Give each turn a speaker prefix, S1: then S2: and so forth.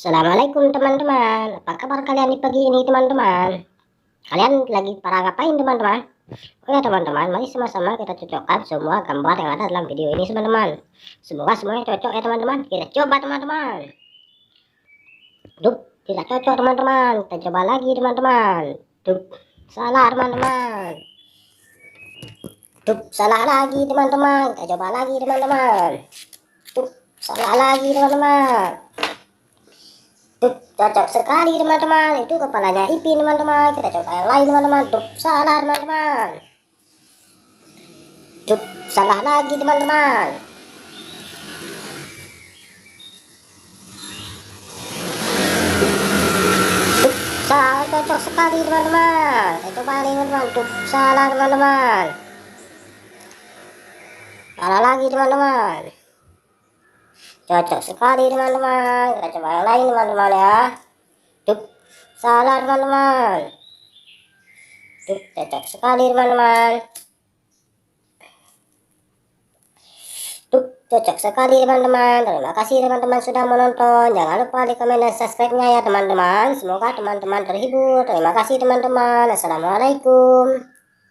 S1: Assalamualaikum teman-teman. Apa kabar kalian di pagi ini teman-teman? Kalian lagi pada ngapain teman-teman? Oke teman-teman, mari sama-sama kita cocokkan semua gambar yang ada dalam video ini teman-teman. Semoga semuanya cocok ya teman-teman. Kita coba teman-teman. Dup, tidak cocok teman-teman. Kita coba lagi teman-teman. Dup, salah teman-teman. Dup, salah lagi teman-teman. Kita coba lagi teman-teman. Dup, salah lagi teman-teman. Tuh, cocok sekali teman-teman. Itu kepalanya Ipin teman-teman. Kita coba yang lain teman-teman. Tuh, salah teman-teman. Tuh, salah lagi teman-teman. Tuh, salah, cocok sekali teman-teman. Kita coba lagi teman-teman. Tuh, salah teman-teman. Salah lagi teman-teman. Cocok sekali teman-teman. Kita coba yang lain teman-teman ya. Tuh, salah teman-teman. Tuh, cocok sekali teman-teman. Tuh, cocok sekali teman-teman. Terima kasih teman-teman sudah menonton. Jangan lupa di komen dan subscribe-nya ya teman-teman. Semoga teman-teman terhibur. Terima kasih teman-teman. Assalamualaikum.